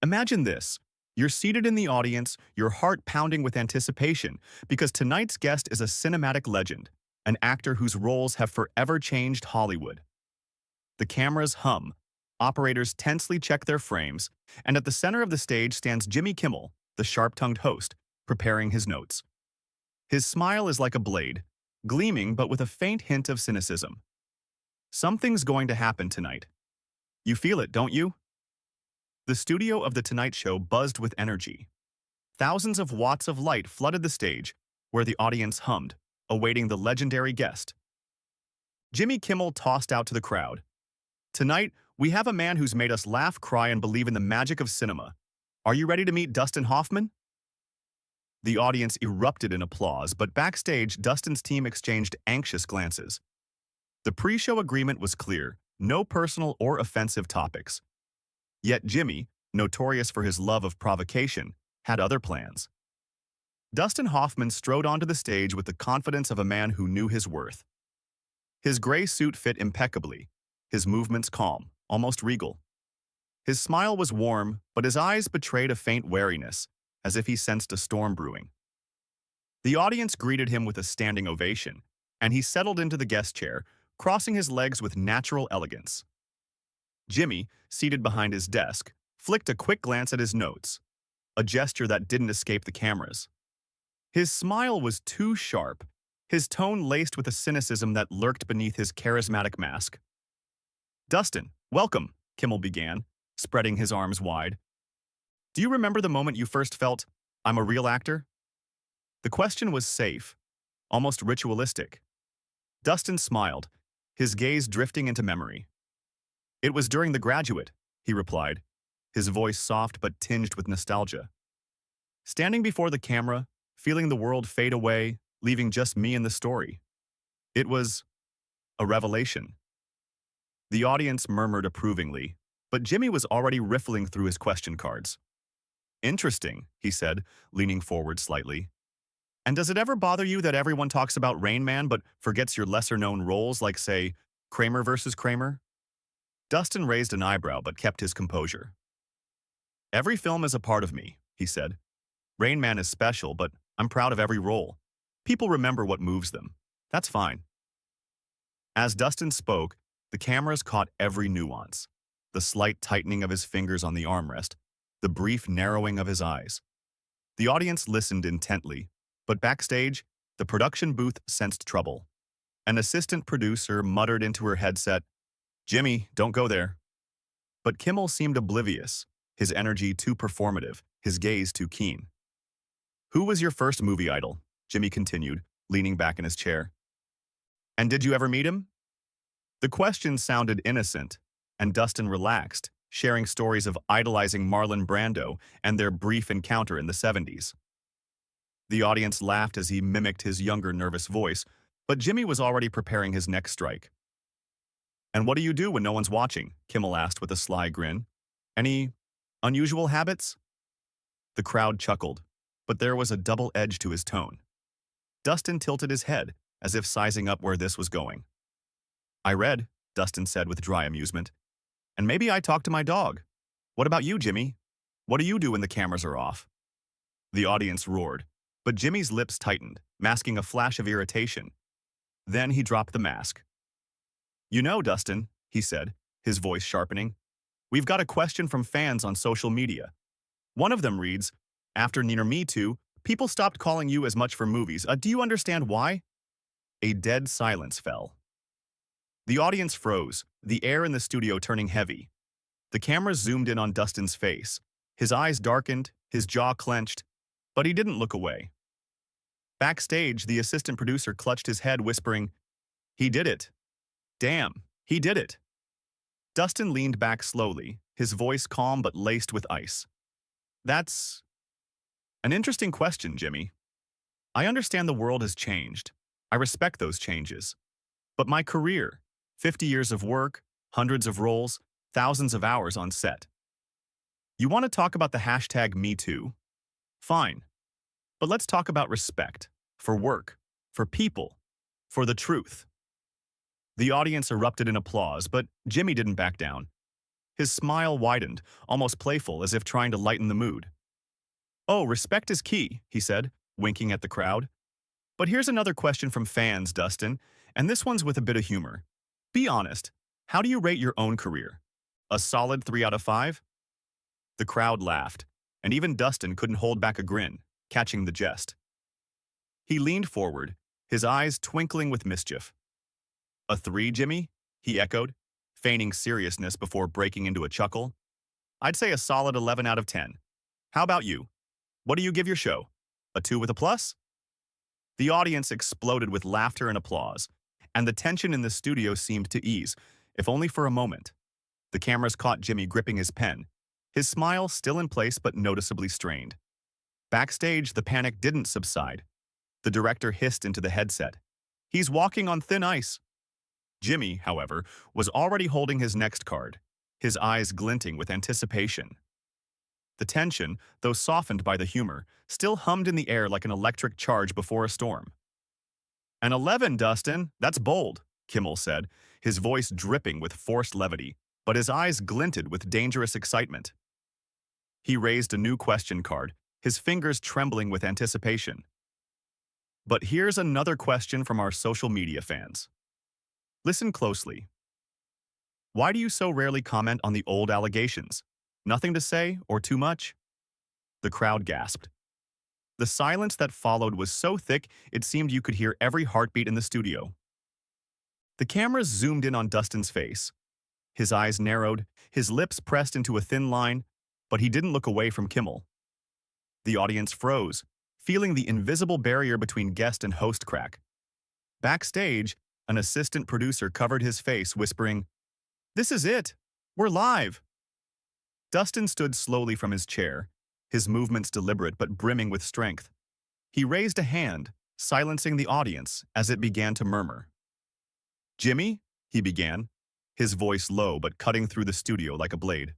Imagine this. You're seated in the audience, your heart pounding with anticipation, because tonight's guest is a cinematic legend, an actor whose roles have forever changed Hollywood. The cameras hum, operators tensely check their frames, and at the center of the stage stands Jimmy Kimmel, the sharp-tongued host, preparing his notes. His smile is like a blade, gleaming but with a faint hint of cynicism. Something's going to happen tonight. You feel it, don't you? The studio of The Tonight Show buzzed with energy. Thousands of watts of light flooded the stage, where the audience hummed, awaiting the legendary guest. Jimmy Kimmel tossed out to the crowd. Tonight, we have a man who's made us laugh, cry, and believe in the magic of cinema. Are you ready to meet Dustin Hoffman? The audience erupted in applause, but backstage, Dustin's team exchanged anxious glances. The pre-show agreement was clear, no personal or offensive topics. Yet Jimmy, notorious for his love of provocation, had other plans. Dustin Hoffman strode onto the stage with the confidence of a man who knew his worth. His gray suit fit impeccably, his movements calm, almost regal. His smile was warm, but his eyes betrayed a faint wariness, as if he sensed a storm brewing. The audience greeted him with a standing ovation, and he settled into the guest chair, crossing his legs with natural elegance. Jimmy, seated behind his desk, flicked a quick glance at his notes, a gesture that didn't escape the cameras. His smile was too sharp, his tone laced with a cynicism that lurked beneath his charismatic mask. "Dustin, welcome," Kimmel began, spreading his arms wide. "Do you remember the moment you first felt, 'I'm a real actor'?" The question was safe, almost ritualistic. Dustin smiled, his gaze drifting into memory. "It was during The Graduate," he replied, his voice soft but tinged with nostalgia. Standing before the camera, feeling the world fade away, leaving just me and the story. It was a revelation. The audience murmured approvingly, but Jimmy was already riffling through his question cards. "Interesting," he said, leaning forward slightly. "And does it ever bother you that everyone talks about Rain Man but forgets your lesser-known roles like, say, Kramer versus Kramer?" Dustin raised an eyebrow but kept his composure. "Every film is a part of me," he said. "Rain Man is special, but I'm proud of every role. People remember what moves them. That's fine." As Dustin spoke, the cameras caught every nuance. The slight tightening of his fingers on the armrest, the brief narrowing of his eyes. The audience listened intently, but backstage, the production booth sensed trouble. An assistant producer muttered into her headset, "Jimmy, don't go there." But Kimmel seemed oblivious, his energy too performative, his gaze too keen. "Who was your first movie idol?" Jimmy continued, leaning back in his chair. "And did you ever meet him?" The question sounded innocent, and Dustin relaxed, sharing stories of idolizing Marlon Brando and their brief encounter in the 70s. The audience laughed as he mimicked his younger, nervous voice, but Jimmy was already preparing his next strike. "And what do you do when no one's watching?" Kimmel asked with a sly grin. "Any unusual habits?" The crowd chuckled, but there was a double edge to his tone. Dustin tilted his head, as if sizing up where this was going. "I read," Dustin said with dry amusement. "And maybe I talk to my dog. What about you, Jimmy? What do you do when the cameras are off?" The audience roared, but Jimmy's lips tightened, masking a flash of irritation. Then he dropped the mask. "You know, Dustin," he said, his voice sharpening, "we've got a question from fans on social media. One of them reads, 'After Near Me Too, people stopped calling you as much for movies. Do you understand why?'" A dead silence fell. The audience froze, the air in the studio turning heavy. The camera zoomed in on Dustin's face. His eyes darkened, his jaw clenched, but he didn't look away. Backstage, the assistant producer clutched his head, whispering, "He did it. Damn, he did it." Dustin leaned back slowly, his voice calm but laced with ice. "That's an interesting question, Jimmy. I understand the world has changed. I respect those changes. But my career, 50 years of work, hundreds of roles, thousands of hours on set. You want to talk about the hashtag #MeToo? Fine. But let's talk about respect, for work, for people, for the truth." The audience erupted in applause, but Jimmy didn't back down. His smile widened, almost playful, as if trying to lighten the mood. "Oh, respect is key," he said, winking at the crowd. "But here's another question from fans, Dustin, and this one's with a bit of humor. Be honest, how do you rate your own career? A solid 3 out of 5? The crowd laughed, and even Dustin couldn't hold back a grin, catching the jest. He leaned forward, his eyes twinkling with mischief. "A 3, Jimmy?" he echoed, feigning seriousness before breaking into a chuckle. "I'd say a solid 11 out of 10. How about you? What do you give your show? A 2 with a plus?" The audience exploded with laughter and applause, and the tension in the studio seemed to ease, if only for a moment. The cameras caught Jimmy gripping his pen, his smile still in place but noticeably strained. Backstage, the panic didn't subside. The director hissed into the headset. "He's walking on thin ice." Jimmy, however, was already holding his next card, his eyes glinting with anticipation. The tension, though softened by the humor, still hummed in the air like an electric charge before a storm. "An 11, Dustin. That's bold," Kimmel said, his voice dripping with forced levity, but his eyes glinted with dangerous excitement. He raised a new question card, his fingers trembling with anticipation. But here's another question from our social media fans. Listen closely. Why do you so rarely comment on the old allegations? Nothing to say or too much? The crowd gasped. The silence that followed was so thick it seemed you could hear every heartbeat in the studio. The cameras zoomed in on Dustin's face. His eyes narrowed, his lips pressed into a thin line, but he didn't look away from Kimmel. The audience froze, feeling the invisible barrier between guest and host crack. Backstage, an assistant producer covered his face, whispering, "This is it! We're live!" Dustin stood slowly from his chair, his movements deliberate but brimming with strength. He raised a hand, silencing the audience as it began to murmur. "Jimmy," he began, his voice low but cutting through the studio like a blade.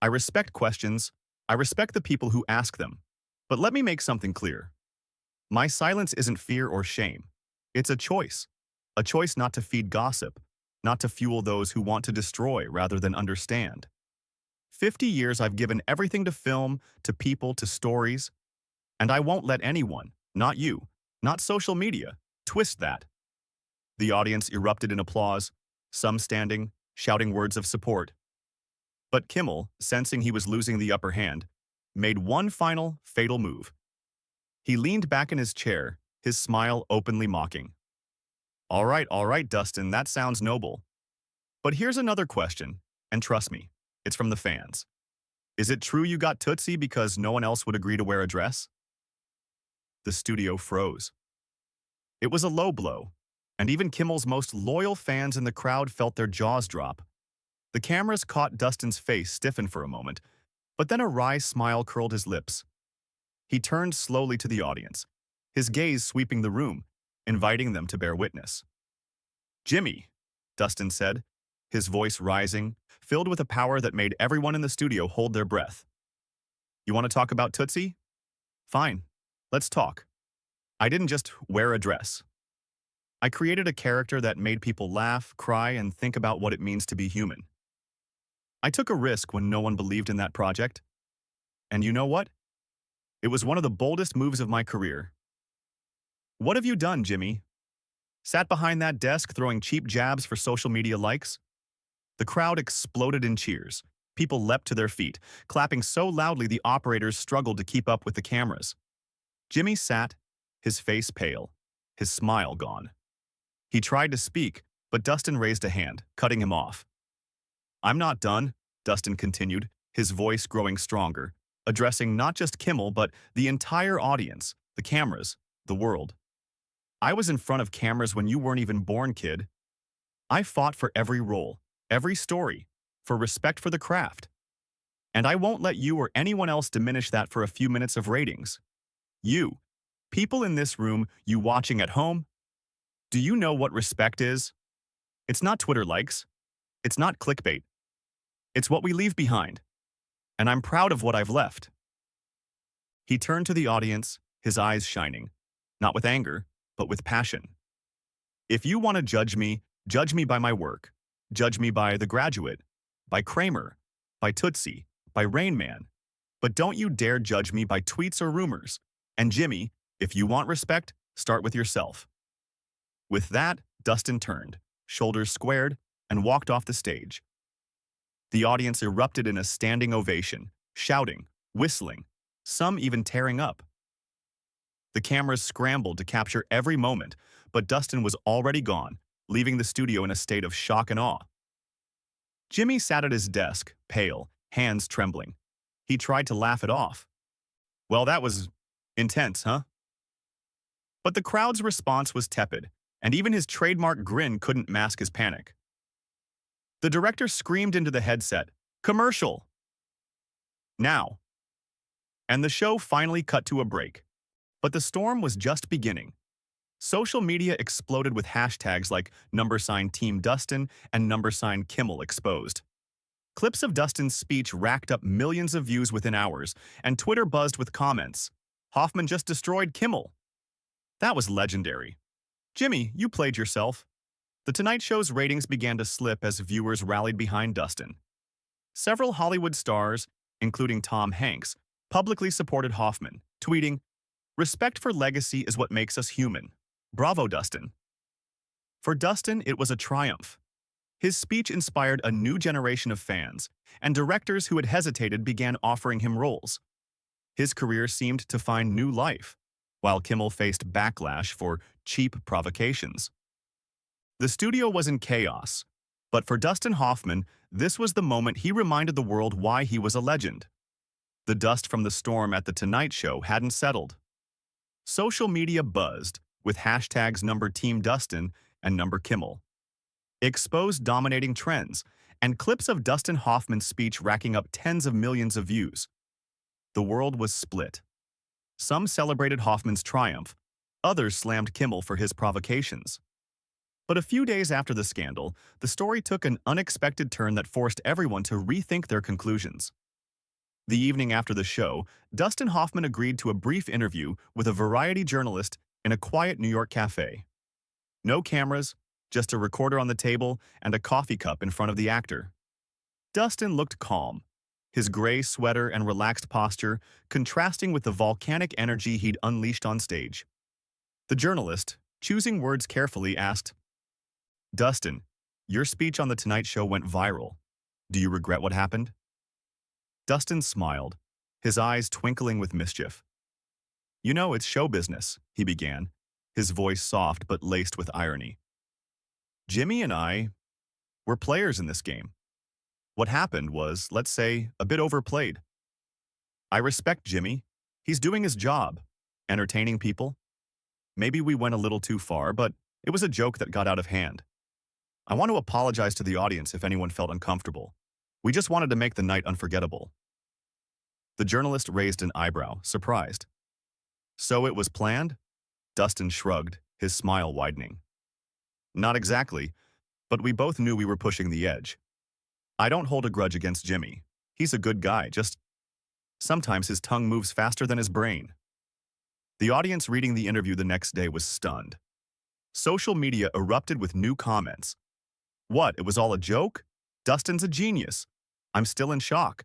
"I respect questions. I respect the people who ask them. But let me make something clear. My silence isn't fear or shame. It's a choice. A choice not to feed gossip, not to fuel those who want to destroy rather than understand. 50 years I've given everything to film, to people, to stories, and I won't let anyone, not you, not social media, twist that." The audience erupted in applause, some standing, shouting words of support. But Kimmel, sensing he was losing the upper hand, made one final, fatal move. He leaned back in his chair, his smile openly mocking. All right, Dustin, that sounds noble. But here's another question, and trust me, it's from the fans. Is it true you got Tootsie because no one else would agree to wear a dress?" The studio froze. It was a low blow, and even Kimmel's most loyal fans in the crowd felt their jaws drop. The cameras caught Dustin's face stiffen for a moment, but then a wry smile curled his lips. He turned slowly to the audience, his gaze sweeping the room, inviting them to bear witness. "Jimmy," Dustin said, his voice rising, filled with a power that made everyone in the studio hold their breath. "You want to talk about Tootsie? Fine, let's talk. I didn't just wear a dress. I created a character that made people laugh, cry, and think about what it means to be human. I took a risk when no one believed in that project. And you know what? It was one of the boldest moves of my career. What have you done, Jimmy? Sat behind that desk throwing cheap jabs for social media likes?" The crowd exploded in cheers. People leapt to their feet, clapping so loudly the operators struggled to keep up with the cameras. Jimmy sat, his face pale, his smile gone. He tried to speak, but Dustin raised a hand, cutting him off. "I'm not done," Dustin continued, his voice growing stronger, addressing not just Kimmel but the entire audience, the cameras, the world. "I was in front of cameras when you weren't even born, kid. I fought for every role, every story, for respect for the craft. And I won't let you or anyone else diminish that for a few minutes of ratings. You, people in this room, you watching at home, do you know what respect is? It's not Twitter likes. It's not clickbait. It's what we leave behind. And I'm proud of what I've left." He turned to the audience, his eyes shining, not with anger, but with passion. "If you want to judge me by my work. Judge me by The Graduate, by Kramer, by Tootsie, by Rain Man. But don't you dare judge me by tweets or rumors. And Jimmy, if you want respect, start with yourself. With that, Dustin turned, shoulders squared, and walked off the stage. The audience erupted in a standing ovation, shouting, whistling, some even tearing up. The cameras scrambled to capture every moment, but Dustin was already gone, leaving the studio in a state of shock and awe. Jimmy sat at his desk, pale, hands trembling. He tried to laugh it off. Well, that was intense, huh? But the crowd's response was tepid, and even his trademark grin couldn't mask his panic. The director screamed into the headset, "Commercial! Now!" And the show finally cut to a break. But the storm was just beginning. Social media exploded with hashtags like #Team Dustin and #Kimmel exposed. Clips of Dustin's speech racked up millions of views within hours, and Twitter buzzed with comments. Hoffman just destroyed Kimmel. That was legendary. Jimmy, you played yourself. The Tonight Show's ratings began to slip as viewers rallied behind Dustin. Several Hollywood stars, including Tom Hanks, publicly supported Hoffman, tweeting, "Respect for legacy is what makes us human. Bravo, Dustin." For Dustin, it was a triumph. His speech inspired a new generation of fans, and directors who had hesitated began offering him roles. His career seemed to find new life, while Kimmel faced backlash for cheap provocations. The studio was in chaos, but for Dustin Hoffman, this was the moment he reminded the world why he was a legend. The dust from the storm at The Tonight Show hadn't settled. Social media buzzed, with hashtags #Team Dustin and #Kimmel. Exposed dominating trends, and clips of Dustin Hoffman's speech racking up tens of millions of views. The world was split. Some celebrated Hoffman's triumph, others slammed Kimmel for his provocations. But a few days after the scandal, the story took an unexpected turn that forced everyone to rethink their conclusions. The evening after the show, Dustin Hoffman agreed to a brief interview with a variety journalist in a quiet New York cafe. No cameras, just a recorder on the table and a coffee cup in front of the actor. Dustin looked calm, his gray sweater and relaxed posture contrasting with the volcanic energy he'd unleashed on stage. The journalist, choosing words carefully, asked, "Dustin, your speech on The Tonight Show went viral. Do you regret what happened?" Dustin smiled, his eyes twinkling with mischief. "You know, it's show business," he began, his voice soft but laced with irony. "Jimmy and I, we're players in this game. What happened was, let's say, a bit overplayed. I respect Jimmy. He's doing his job, entertaining people. Maybe we went a little too far, but it was a joke that got out of hand. I want to apologize to the audience if anyone felt uncomfortable. We just wanted to make the night unforgettable." The journalist raised an eyebrow, surprised. "So it was planned?" Dustin shrugged, his smile widening. "Not exactly, but we both knew we were pushing the edge. I don't hold a grudge against Jimmy. He's a good guy, just sometimes his tongue moves faster than his brain." The audience reading the interview the next day was stunned. Social media erupted with new comments. "What, it was all a joke? Dustin's a genius. I'm still in shock."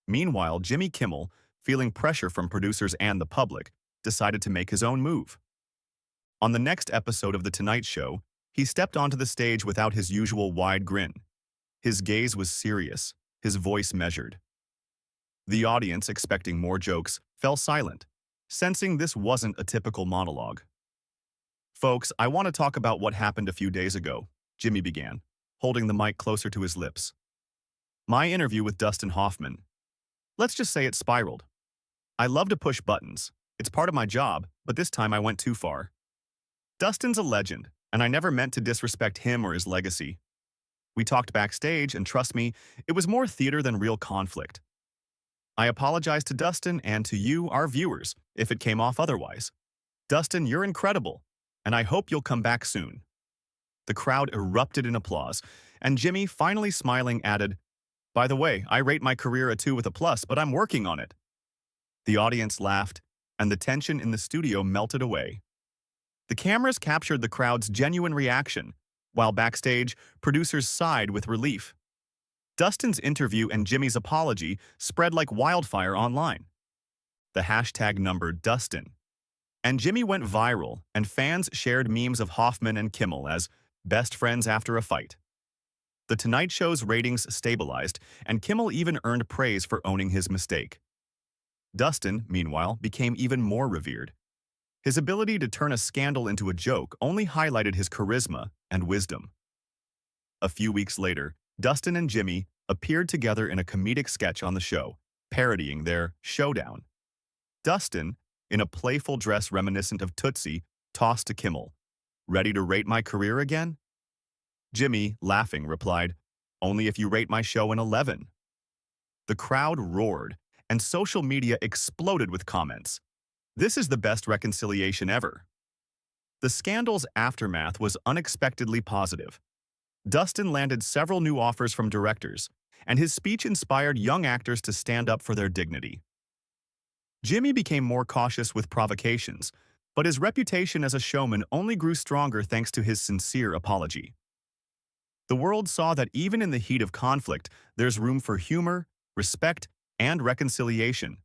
Meanwhile, Jimmy Kimmel, feeling pressure from producers and the public, decided to make his own move. On the next episode of The Tonight Show, he stepped onto the stage without his usual wide grin. His gaze was serious, his voice measured. The audience, expecting more jokes, fell silent, sensing this wasn't a typical monologue. "Folks, I want to talk about what happened a few days ago," Jimmy began, holding the mic closer to his lips. "My interview with Dustin Hoffman. Let's just say it spiraled. I love to push buttons. It's part of my job, but this time I went too far. Dustin's a legend, and I never meant to disrespect him or his legacy. We talked backstage, and trust me, it was more theater than real conflict. I apologize to Dustin and to you, our viewers, if it came off otherwise. Dustin, you're incredible, and I hope you'll come back soon." The crowd erupted in applause, and Jimmy, finally smiling, added, "By the way, I rate my career a 2 with a plus, but I'm working on it." The audience laughed, and the tension in the studio melted away. The cameras captured the crowd's genuine reaction, while backstage, producers sighed with relief. Dustin's interview and Jimmy's apology spread like wildfire online. The hashtag number Dustin. And Jimmy went viral, and fans shared memes of Hoffman and Kimmel as best friends after a fight. The Tonight Show's ratings stabilized, and Kimmel even earned praise for owning his mistake. Dustin, meanwhile, became even more revered. His ability to turn a scandal into a joke only highlighted his charisma and wisdom. A few weeks later, Dustin and Jimmy appeared together in a comedic sketch on the show, parodying their showdown. Dustin, in a playful dress reminiscent of Tootsie, tossed to Kimmel, "Ready to rate my career again?" Jimmy, laughing, replied, "Only if you rate my show an 11." The crowd roared, and social media exploded with comments. "This is the best reconciliation ever." The scandal's aftermath was unexpectedly positive. Dustin landed several new offers from directors, and his speech inspired young actors to stand up for their dignity. Jimmy became more cautious with provocations, but his reputation as a showman only grew stronger thanks to his sincere apology. The world saw that even in the heat of conflict, there's room for humor, respect, and reconciliation,